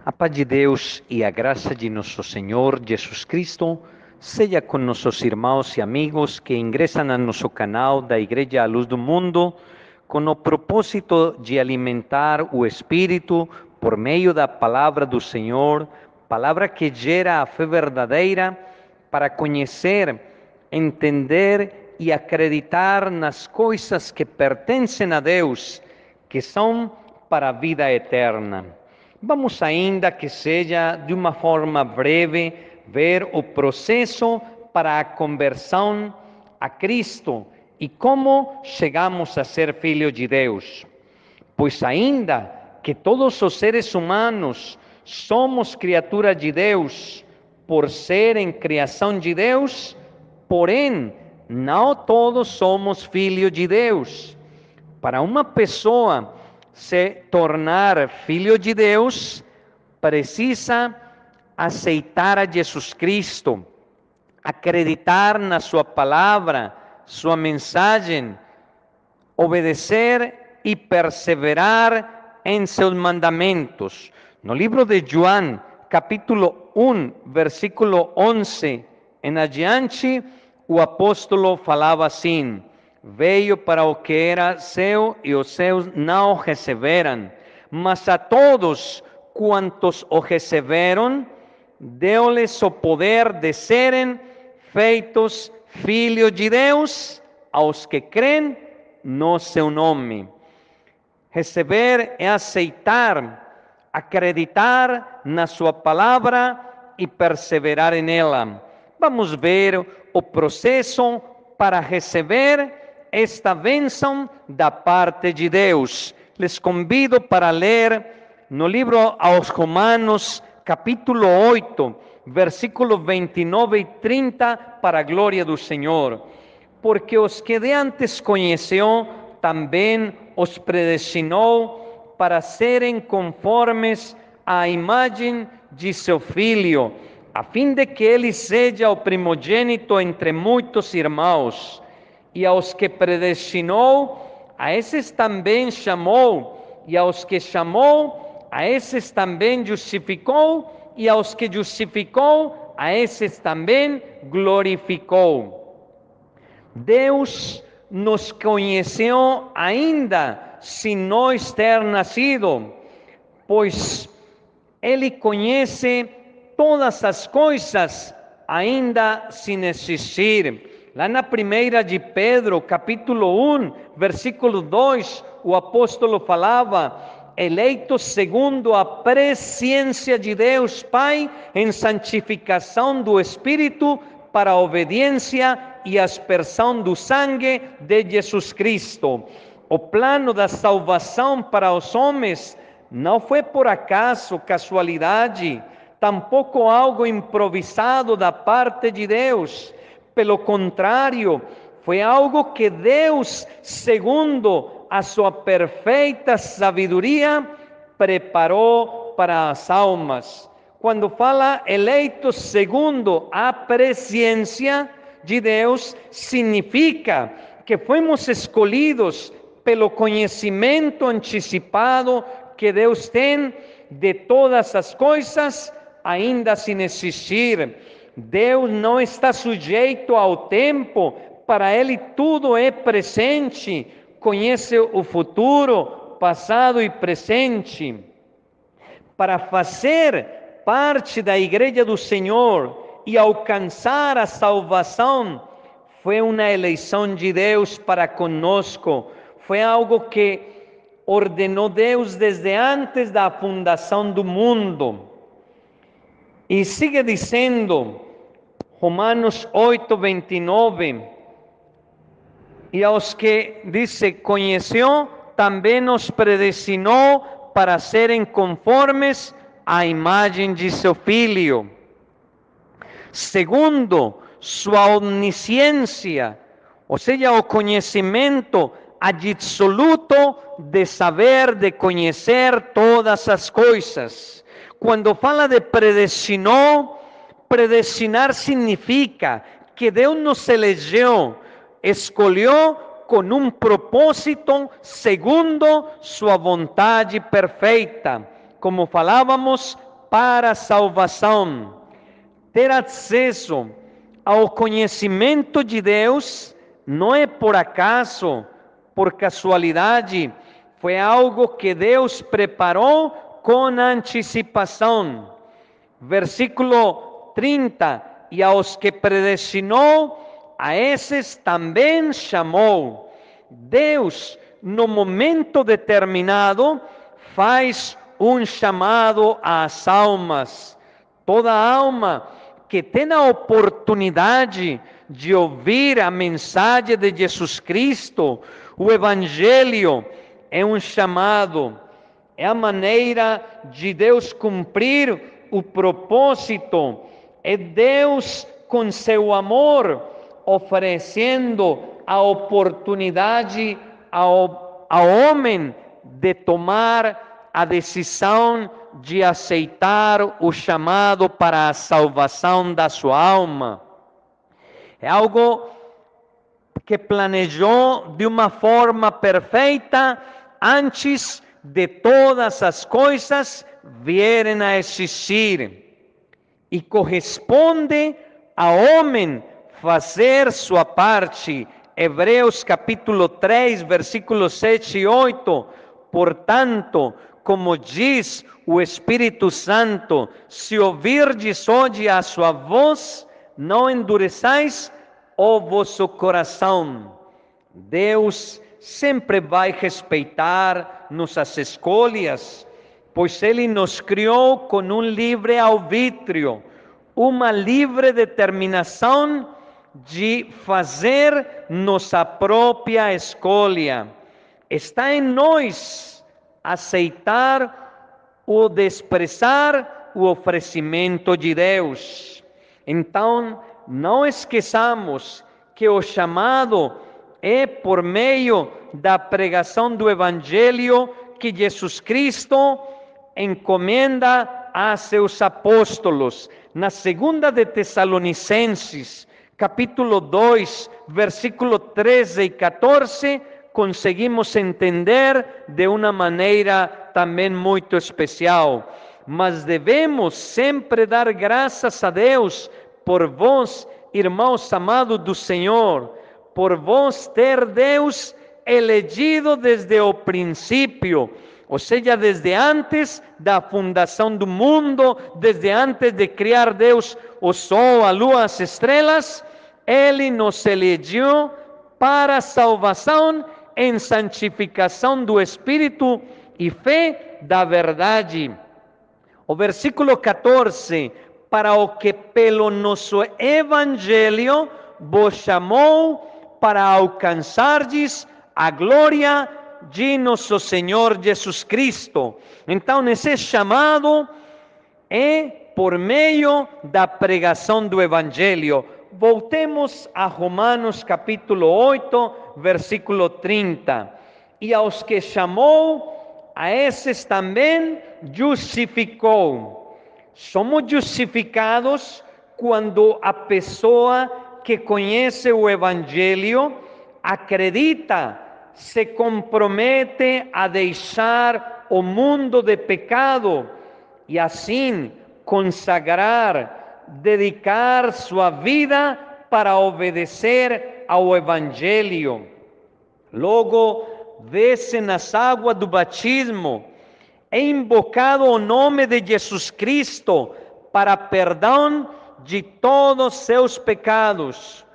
A paz de Deus e a graça de nosso Senhor Jesus Cristo seja com nossos irmãos e amigos que ingressam no nosso canal da Igreja à Luz do Mundo com o propósito de alimentar o Espírito por meio da palavra do Senhor, palavra que gera a fé verdadeira para conhecer, entender e acreditar nas coisas que pertencem a Deus, que são para a vida eterna. Vamos ainda que seja de uma forma breve ver o processo para a conversão a Cristo e como chegamos a ser filhos de Deus. Pois ainda que todos os seres humanos somos criaturas de Deus, por serem criação de Deus, porém não todos somos filhos de Deus. Para uma pessoa se tornar filho de Deus, precisa aceitar a Jesus Cristo, acreditar na sua palavra, sua mensagem, obedecer e perseverar em seus mandamentos. No livro de João, capítulo 1, versículo 11 em adiante, o apóstolo falava assim: veio para o que era seu e os seus não o receberam, mas a todos quantos o receberam, deu-lhes o poder de serem feitos filhos de Deus, aos que creem no seu nome. Receber é aceitar, acreditar na sua palavra e perseverar nela. Vamos ver o processo para receber esta bênção da parte de Deus. Les convido para ler no livro aos Romanos, capítulo 8, versículos 29 e 30, para a glória do Senhor. Porque os que de antes conheceu, também os predestinou para serem conformes à imagem de seu Filho, a fim de que ele seja o primogênito entre muitos irmãos. E aos que predestinou, a esses também chamou, e aos que chamou, a esses também justificou, e aos que justificou, a esses também glorificou. Deus nos conheceu ainda sem nós ter nascido, pois Ele conhece todas as coisas ainda sem existir. Lá na primeira de Pedro, capítulo 1, versículo 2, o apóstolo falava: eleitos segundo a presciência de Deus Pai, em santificação do Espírito, para a obediência e aspersão do sangue de Jesus Cristo. O plano da salvação para os homens não foi por acaso, casualidade, tampouco algo improvisado da parte de Deus. Pelo contrário, foi algo que Deus, segundo a sua perfeita sabedoria, preparou para as almas. Quando fala eleitos segundo a presciência de Deus, significa que fomos escolhidos pelo conhecimento antecipado que Deus tem de todas as coisas, ainda sem existir. Deus não está sujeito ao tempo, para Ele tudo é presente, conhece o futuro, passado e presente. Para fazer parte da Igreja do Senhor e alcançar a salvação, foi uma eleição de Deus para conosco, foi algo que ordenou Deus desde antes da fundação do mundo. E sigue dizendo, Romanos 8, 29, e aos que, dice, conheceu, também os predestinou para serem conformes à imagem de seu Filho, segundo sua onisciência, ou seja, o conhecimento absoluto de saber, de conhecer todas as coisas. Quando fala de predestinou, predestinar significa que Deus nos elegeu, escolheu com um propósito segundo sua vontade perfeita. Como falávamos, para a salvação. Ter acesso ao conhecimento de Deus não é por acaso, por casualidade, foi algo que Deus preparou com antecipação. Versículo 30, e aos que predestinou, a esses também chamou. Deus, no momento determinado, faz um chamado às almas. Toda alma que tem a oportunidade de ouvir a mensagem de Jesus Cristo, o Evangelho, é um chamado, é a maneira de Deus cumprir o propósito, é Deus com seu amor oferecendo a oportunidade ao homem de tomar a decisão de aceitar o chamado para a salvação da sua alma. É algo que planejou de uma forma perfeita antes de todas as coisas vierem a existir. E corresponde ao homem fazer sua parte. Hebreus capítulo 3, versículos 7 e 8. Portanto, como diz o Espírito Santo, se ouvirdes hoje a sua voz, não endureçais o vosso coração. Deus sempre vai respeitar nossas escolhas, pois Ele nos criou com um livre arbítrio, uma livre determinação de fazer nossa própria escolha. Está em nós aceitar ou desprezar o oferecimento de Deus. Então, não esqueçamos que o chamado é por meio da pregação do Evangelho que Jesus Cristo encomenda a seus apóstolos. Na segunda de Tessalonicenses, capítulo 2, versículo 13 e 14, conseguimos entender de uma maneira também muito especial. Mas devemos sempre dar graças a Deus por vós, irmãos amados do Senhor, por vós ter Deus elegido desde o princípio, ou seja, desde antes da fundação do mundo, desde antes de criar Deus o sol, a lua, as estrelas, Ele nos elegeu para a salvação em santificação do Espírito e fé da verdade. O versículo 14, para o que pelo nosso Evangelho vos chamou para alcançardes a glória de nosso Senhor Jesus Cristo. Então, esse chamado é por meio da pregação do Evangelho. Voltemos a Romanos capítulo 8, versículo 30. E aos que chamou, a esses também justificou. Somos justificados quando a pessoa que conhece o Evangelho acredita, se compromete a deixar o mundo de pecado e assim consagrar, dedicar sua vida para obedecer ao Evangelho. Logo, desce nas águas do batismo, é invocado o nome de Jesus Cristo para perdão de todos seus pecados,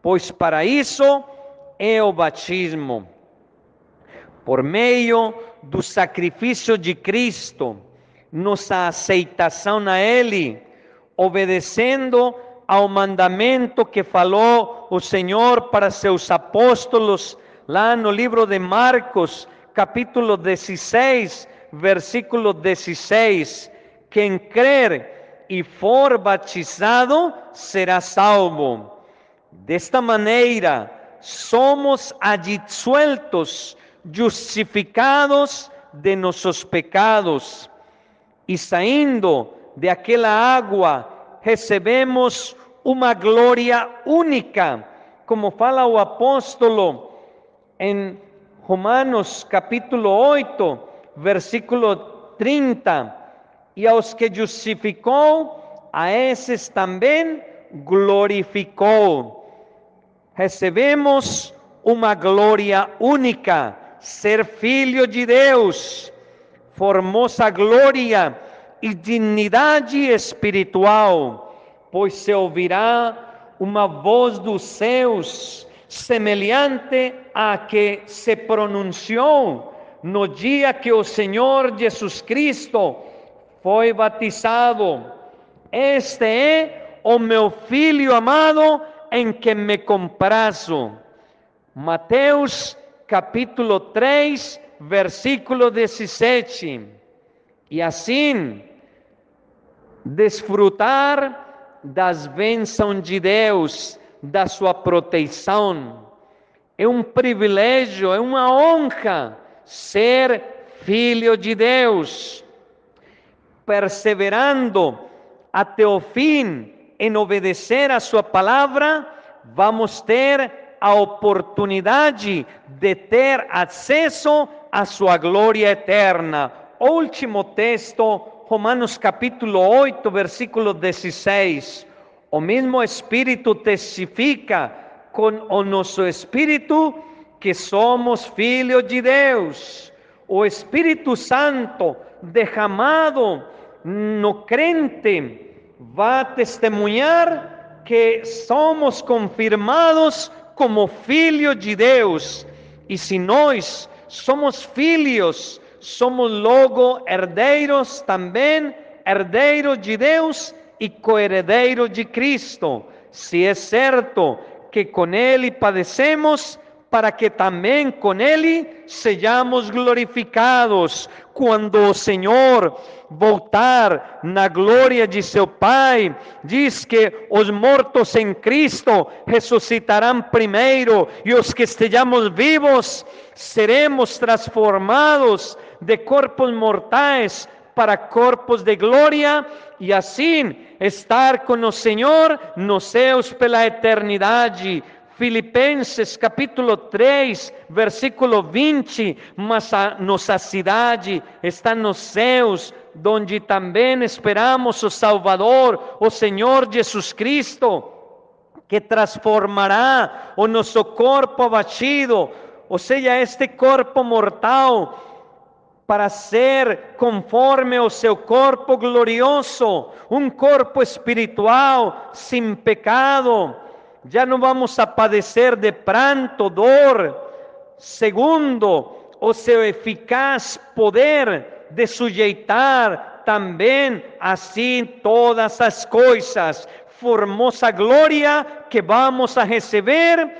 pois para isso é o batismo. Por meio do sacrifício de Cristo, nossa aceitação a Ele, obedecendo ao mandamento que falou o Senhor para seus apóstolos, lá no livro de Marcos, capítulo 16, versículo 16, quem crer e for batizado será salvo. Desta maneira, somos adsueltos, justificados de nossos pecados, e saindo de aquela água, recebemos uma glória única, como fala o apóstolo em Romanos capítulo 8, versículo 30, e aos que justificou, a esses também glorificou. Recebemos uma glória única, ser filho de Deus, formosa glória e dignidade espiritual, pois se ouvirá uma voz dos céus, semelhante à que se pronunciou no dia que o Senhor Jesus Cristo foi batizado. Este é o meu Filho amado, em que me comprazo. Mateus capítulo 3, versículo 17. E assim, desfrutar das bênçãos de Deus, da sua proteção. É um privilégio, é uma honra ser filho de Deus, perseverando até o fim em obedecer a sua palavra, vamos ter a oportunidade de ter acesso à sua glória eterna. O último texto, Romanos capítulo 8, versículo 16. O mesmo Espírito testifica com o nosso espírito que somos filhos de Deus. O Espírito Santo derramado no crente vai testemunhar que somos confirmados como filhos de Deus. E se nós somos filhos, somos logo herdeiros também, herdeiros de Deus e coherdeiros de Cristo. Se é certo que com Ele padecemos, para que também com Ele sejamos glorificados. Quando o Senhor voltar na glória de seu Pai, diz que os mortos em Cristo ressuscitarão primeiro, e os que estejamos vivos seremos transformados de corpos mortais para corpos de glória, e assim estar com o Senhor nos céus pela eternidade. Filipenses capítulo 3, versículo 20, mas a nossa cidade está nos céus, onde também esperamos o Salvador, o Senhor Jesus Cristo, que transformará o nosso corpo abatido, ou seja, este corpo mortal, para ser conforme ao seu corpo glorioso, um corpo espiritual, sem pecado. Já não vamos a padecer de pranto, dor, segundo o seu eficaz poder de sujeitar também assim todas as coisas. Formosa glória que vamos a receber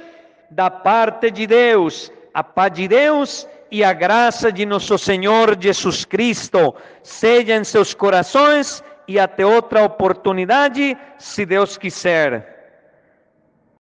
da parte de Deus. A paz de Deus e a graça de nosso Senhor Jesus Cristo seja em seus corações, e até outra oportunidade, se Deus quiser.